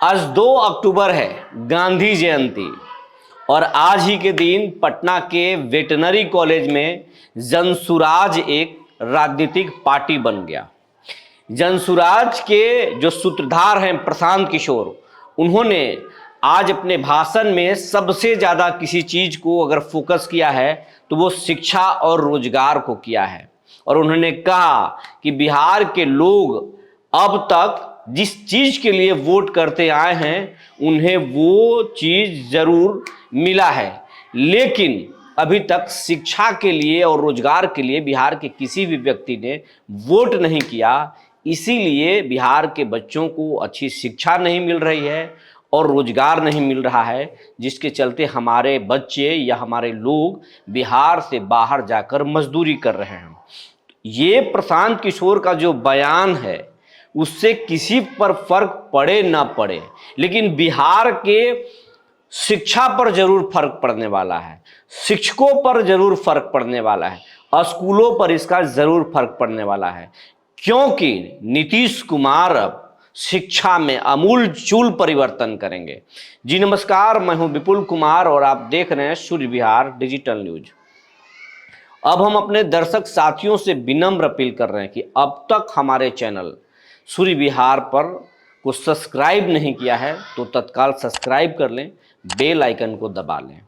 आज 2 अक्टूबर है, गांधी जयंती। और आज ही के दिन पटना के वेटनरी कॉलेज में जनसुराज एक राजनीतिक पार्टी बन गया। जनसुराज के जो सूत्रधार हैं प्रशांत किशोर, उन्होंने आज अपने भाषण में सबसे ज़्यादा किसी चीज़ को अगर फोकस किया है तो वो शिक्षा और रोजगार को किया है। और उन्होंने कहा कि बिहार के लोग अब तक जिस चीज़ के लिए वोट करते आए हैं उन्हें वो चीज़ ज़रूर मिला है, लेकिन अभी तक शिक्षा के लिए और रोजगार के लिए बिहार के किसी भी व्यक्ति ने वोट नहीं किया। इसीलिए बिहार के बच्चों को अच्छी शिक्षा नहीं मिल रही है और रोजगार नहीं मिल रहा है, जिसके चलते हमारे बच्चे या हमारे लोग बिहार से बाहर जाकर मजदूरी कर रहे हैं। ये प्रशांत किशोर का जो बयान है उससे किसी पर फर्क पड़े ना पड़े, लेकिन बिहार के शिक्षा पर जरूर फर्क पड़ने वाला है, शिक्षकों पर जरूर फर्क पड़ने वाला है, स्कूलों पर इसका जरूर फर्क पड़ने वाला है, क्योंकि नीतीश कुमार अब शिक्षा में आमूल-चूल परिवर्तन करेंगे। जी नमस्कार, मैं हूं विपुल कुमार और आप देख रहे हैं सूर्य विहार डिजिटल न्यूज। अब हम अपने दर्शक साथियों से विनम्र अपील कर रहे हैं कि अब तक हमारे चैनल सूर्य विहार पर को सब्सक्राइब नहीं किया है तो तत्काल सब्सक्राइब कर लें, बेल आइकन को दबा लें,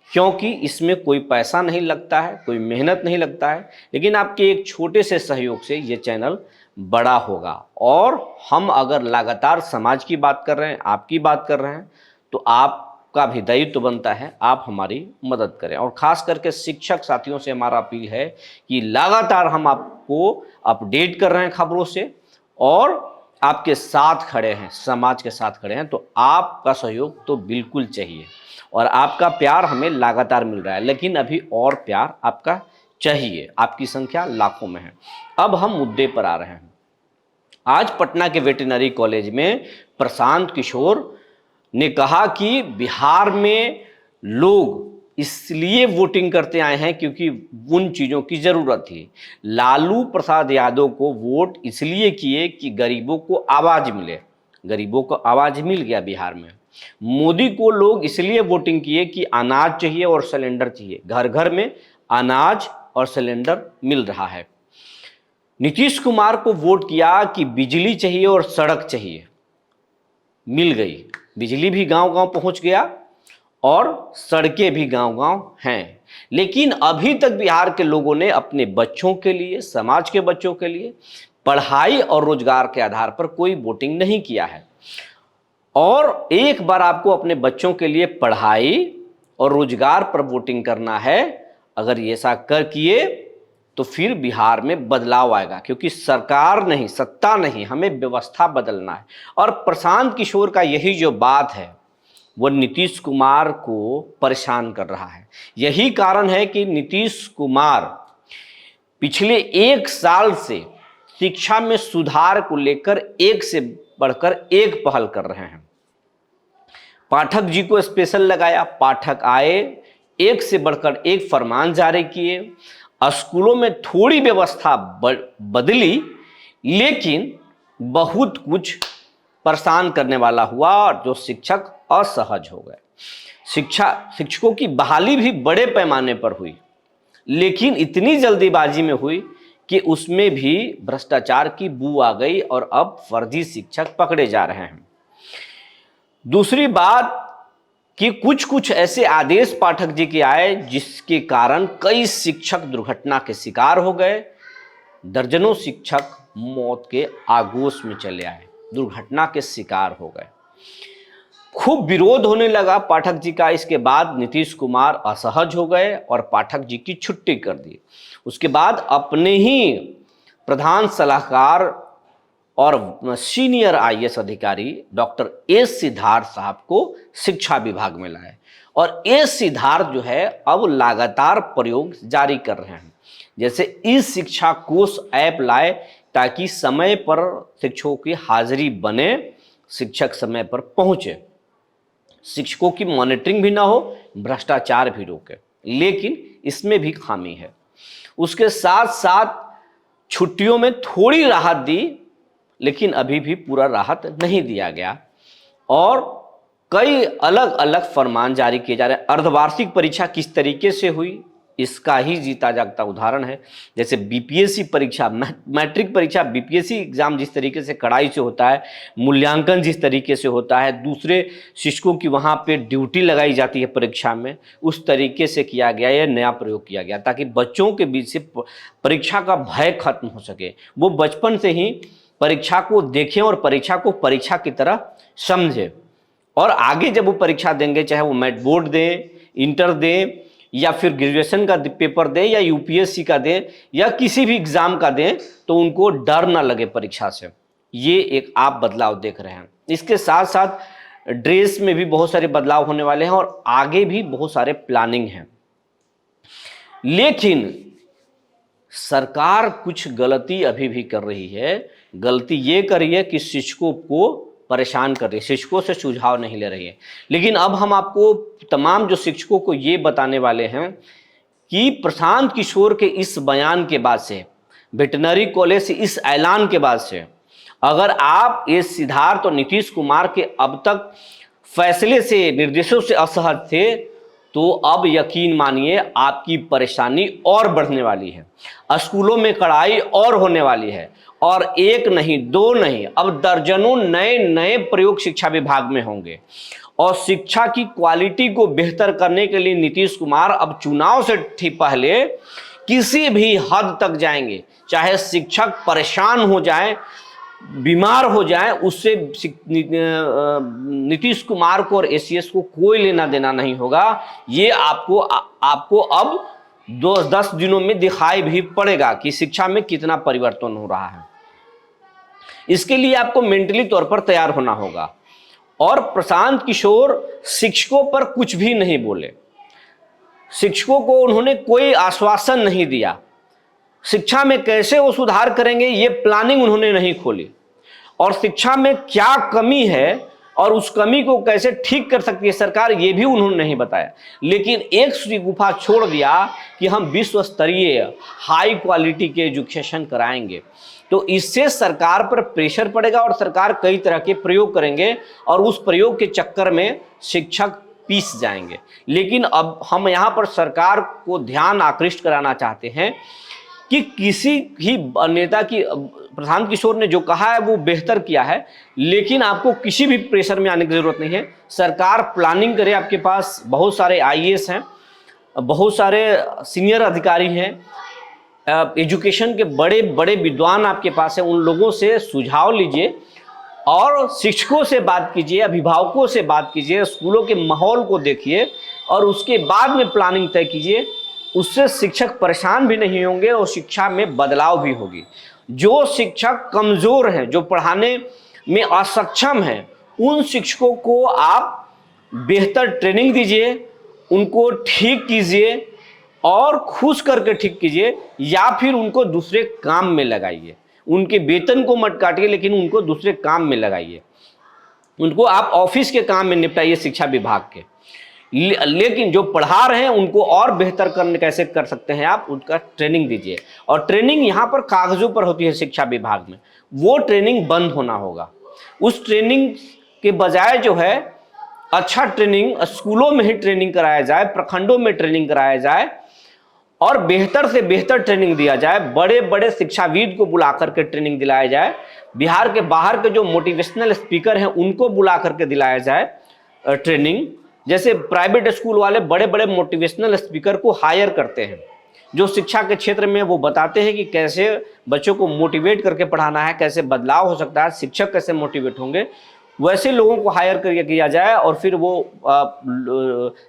क्योंकि इसमें कोई पैसा नहीं लगता है, कोई मेहनत नहीं लगता है, लेकिन आपके एक छोटे से सहयोग से ये चैनल बड़ा होगा। और हम अगर लगातार समाज की बात कर रहे हैं, आपकी बात कर रहे हैं, तो आपका भी दायित्व तो बनता है आप हमारी मदद करें। और ख़ास करके शिक्षक साथियों से हमारा अपील है कि लगातार हम आपको अपडेट कर रहे हैं खबरों से और आपके साथ खड़े हैं, समाज के साथ खड़े हैं, तो आपका सहयोग तो बिल्कुल चाहिए और आपका प्यार हमें लगातार मिल रहा है, लेकिन अभी और प्यार आपका चाहिए। आपकी संख्या लाखों में है। अब हम मुद्दे पर आ रहे हैं। आज पटना के वेटनरी कॉलेज में प्रशांत किशोर ने कहा कि बिहार में लोग इसलिए वोटिंग करते आए हैं क्योंकि उन चीज़ों की ज़रूरत थी। लालू प्रसाद यादव को वोट इसलिए किए कि गरीबों को आवाज़ मिले, गरीबों को आवाज़ मिल गया बिहार में। मोदी को लोग इसलिए वोटिंग किए कि अनाज चाहिए और सिलेंडर चाहिए, घर घर में अनाज और सिलेंडर मिल रहा है। नीतीश कुमार को वोट किया कि बिजली चाहिए और सड़क चाहिए, मिल गई, बिजली भी गांव गांव पहुंच गया और सड़कें भी गांव गांव हैं। लेकिन अभी तक बिहार के लोगों ने अपने बच्चों के लिए, समाज के बच्चों के लिए पढ़ाई और रोजगार के आधार पर कोई वोटिंग नहीं किया है। और एक बार आपको अपने बच्चों के लिए पढ़ाई और रोजगार पर वोटिंग करना है, अगर ये ऐसा कर किए तो फिर बिहार में बदलाव आएगा, क्योंकि सरकार नहीं, सत्ता नहीं, हमें व्यवस्था बदलना है। और प्रशांत किशोर का यही जो बात है वो नीतीश कुमार को परेशान कर रहा है। यही कारण है कि नीतीश कुमार पिछले 1 साल से शिक्षा में सुधार को लेकर एक से बढ़कर एक पहल कर रहे हैं। पाठक जी को स्पेशल लगाया, पाठक आए, एक से बढ़कर एक फरमान जारी किए, स्कूलों में थोड़ी व्यवस्था बदली, लेकिन बहुत कुछ परेशान करने वाला हुआ और जो शिक्षक असहज हो गए। शिक्षकों की बहाली भी बड़े पैमाने पर हुई, लेकिन इतनी जल्दीबाजी में हुई कि उसमें भी भ्रष्टाचार की बू आ गई और अब फर्जी शिक्षक पकड़े जा रहे हैं। दूसरी बात कि कुछ ऐसे आदेश पाठक जी के आए जिसके कारण कई शिक्षक दुर्घटना के शिकार हो गए, दर्जनों शिक्षक मौत के आगोश में चले आए, दुर्घटना के शिकार हो गए। खूब विरोध होने लगा पाठक जी का। इसके बाद नीतीश कुमार असहज हो गए और पाठक जी की छुट्टी कर दी। उसके बाद अपने ही प्रधान सलाहकार और सीनियर आईएएस अधिकारी डॉक्टर एस सिद्धार्थ साहब को शिक्षा विभाग में लाए और एस सिद्धार्थ जो है अब लगातार प्रयोग जारी कर रहे हैं। जैसे ई शिक्षा कोष ऐप लाए ताकि समय पर शिक्षकों की हाजिरी बने, शिक्षक समय पर पहुंचे, शिक्षकों की मॉनिटरिंग भी ना हो, भ्रष्टाचार भी रोके, लेकिन इसमें भी खामी है। उसके साथ साथ छुट्टियों में थोड़ी राहत दी, लेकिन अभी भी पूरा राहत नहीं दिया गया। और कई अलग अलग फरमान जारी किए जा रहे हैं। अर्धवार्षिक परीक्षा किस तरीके से हुई, इसका ही जीता जागता उदाहरण है। जैसे बीपीएससी परीक्षा, मैट्रिक परीक्षा, बीपीएससी एग्जाम जिस तरीके से कड़ाई से होता है, मूल्यांकन जिस तरीके से होता है, दूसरे शिक्षकों की वहाँ पे ड्यूटी लगाई जाती है परीक्षा में, उस तरीके से किया गया, यह नया प्रयोग किया गया ताकि बच्चों के बीच से परीक्षा का भय खत्म हो सके। वो बचपन से ही परीक्षा को देखें और परीक्षा को परीक्षा की तरह समझे, और आगे जब वो परीक्षा देंगे, चाहे वो मैट बोर्ड दें, इंटर दें, या फिर ग्रेजुएशन का पेपर दें, या यूपीएससी का दें, या किसी भी एग्जाम का दें, तो उनको डर ना लगे परीक्षा से। ये एक आप बदलाव देख रहे हैं। इसके साथ साथ ड्रेस में भी बहुत सारे बदलाव होने वाले हैं और आगे भी बहुत सारे प्लानिंग हैं। लेकिन सरकार कुछ गलती अभी भी कर रही है। गलती ये कर रही है कि शिक्षकों को परेशान कर रही है, शिक्षकों से सुझाव नहीं ले रही है। लेकिन अब हम आपको तमाम जो शिक्षकों को ये बताने वाले हैं कि प्रशांत किशोर के इस बयान के बाद से, वेटनरी कॉलेज से इस ऐलान के बाद से, अगर आप ये सिद्धार्थ और नीतीश कुमार के अब तक फैसले से, निर्देशों से असहज थे, तो अब यकीन मानिए आपकी परेशानी और बढ़ने वाली है। स्कूलों में कड़ाई और होने वाली है, और एक नहीं, दो नहीं, अब दर्जनों नए नए प्रयोग शिक्षा विभाग में होंगे। और शिक्षा की क्वालिटी को बेहतर करने के लिए नीतीश कुमार अब चुनाव से ठीक पहले किसी भी हद तक जाएंगे। चाहे शिक्षक परेशान हो जाए, बीमार हो जाए, उससे नीतीश कुमार को और एसीएस को कोई लेना देना नहीं होगा। ये आपको अब 10 दिनों में दिखाई भी पड़ेगा कि शिक्षा में कितना परिवर्तन हो रहा है। इसके लिए आपको मेंटली तौर पर तैयार होना होगा। और प्रशांत किशोर शिक्षकों पर कुछ भी नहीं बोले, शिक्षकों को उन्होंने कोई आश्वासन नहीं दिया। शिक्षा में कैसे वो सुधार करेंगे, ये प्लानिंग उन्होंने नहीं खोली, और शिक्षा में क्या कमी है और उस कमी को कैसे ठीक कर सकती है सरकार, ये भी उन्होंने नहीं बताया। लेकिन एक श्रीगुफा छोड़ दिया कि हम विश्व स्तरीय हाई क्वालिटी के एजुकेशन कराएंगे। तो इससे सरकार पर प्रेशर पड़ेगा और सरकार कई तरह के प्रयोग करेंगे, और उस प्रयोग के चक्कर में शिक्षक पीस जाएंगे। लेकिन अब हम यहाँ पर सरकार को ध्यान आकृष्ट कराना चाहते हैं कि किसी ही नेता की, प्रशांत किशोर ने जो कहा है वो बेहतर किया है, लेकिन आपको किसी भी प्रेशर में आने की जरूरत नहीं है। सरकार प्लानिंग करे, आपके पास बहुत सारे आईएएस हैं, बहुत सारे सीनियर अधिकारी हैं, एजुकेशन के बड़े बड़े विद्वान आपके पास हैं, उन लोगों से सुझाव लीजिए और शिक्षकों से बात कीजिए, अभिभावकों से बात कीजिए, स्कूलों के माहौल को देखिए और उसके बाद में प्लानिंग तय कीजिए। उससे शिक्षक परेशान भी नहीं होंगे और शिक्षा में बदलाव भी होगी। जो शिक्षक कमज़ोर हैं, जो पढ़ाने में असक्षम हैं, उन शिक्षकों को आप बेहतर ट्रेनिंग दीजिए, उनको ठीक कीजिए और खुश करके ठीक कीजिए, या फिर उनको दूसरे काम में लगाइए। उनके वेतन को मत काटिए, लेकिन उनको दूसरे काम में लगाइए। उनको आप ऑफिस के काम में निपटाइए शिक्षा विभाग के, लेकिन जो पढ़ा रहे हैं उनको और बेहतर करने कैसे कर सकते हैं आप, उनका ट्रेनिंग दीजिए। और ट्रेनिंग यहाँ पर कागजों पर होती है शिक्षा विभाग में, वो ट्रेनिंग बंद होना होगा। उस ट्रेनिंग के बजाय जो है अच्छा ट्रेनिंग स्कूलों में ही ट्रेनिंग कराया जाए, प्रखंडों में ट्रेनिंग कराया जाए और बेहतर से बेहतर ट्रेनिंग दिया जाए। बड़े बड़े शिक्षाविद को बुला करके ट्रेनिंग दिलाया जाए। बिहार के बाहर के जो मोटिवेशनल स्पीकर हैं उनको बुला करके दिलाया जाए ट्रेनिंग। जैसे प्राइवेट स्कूल वाले बड़े बड़े मोटिवेशनल स्पीकर को हायर करते हैं, जो शिक्षा के क्षेत्र में वो बताते हैं कि कैसे बच्चों को मोटिवेट करके पढ़ाना है, कैसे बदलाव हो सकता है, शिक्षक कैसे मोटिवेट होंगे। वैसे लोगों को हायर करके किया जाए और फिर वो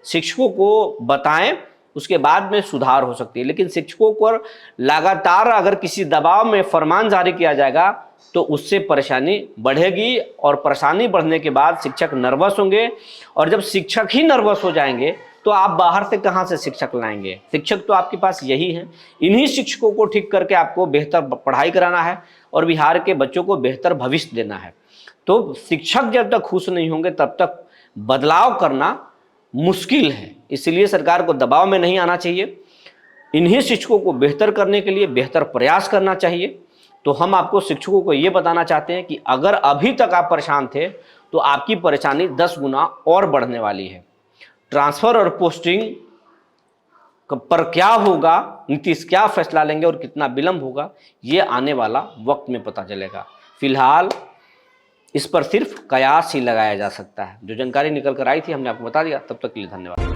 शिक्षकों को बताएं, उसके बाद में सुधार हो सकती है। लेकिन शिक्षकों पर लगातार अगर किसी दबाव में फरमान जारी किया जाएगा तो उससे परेशानी बढ़ेगी, और परेशानी बढ़ने के बाद शिक्षक नर्वस होंगे, और जब शिक्षक ही नर्वस हो जाएंगे तो आप बाहर से कहाँ से शिक्षक लाएंगे। शिक्षक तो आपके पास यही हैं। इन्हीं शिक्षकों को ठीक करके आपको बेहतर पढ़ाई कराना है और बिहार के बच्चों को बेहतर भविष्य देना है। तो शिक्षक जब तक खुश नहीं होंगे तब तक बदलाव करना मुश्किल है। इसलिए सरकार को दबाव में नहीं आना चाहिए। इन्हीं शिक्षकों को बेहतर करने के लिए बेहतर प्रयास करना चाहिए। तो हम आपको शिक्षकों को ये बताना चाहते हैं कि अगर अभी तक आप परेशान थे तो आपकी परेशानी 10 गुना और बढ़ने वाली है। ट्रांसफर और पोस्टिंग पर क्या होगा, नीतीश क्या फैसला लेंगे और कितना विलंब होगा, ये आने वाला वक्त में पता चलेगा। फिलहाल इस पर सिर्फ कयास ही लगाया जा सकता है। जो जानकारी निकल कर आई थी हमने आपको बता दिया। तब तक के लिए धन्यवाद।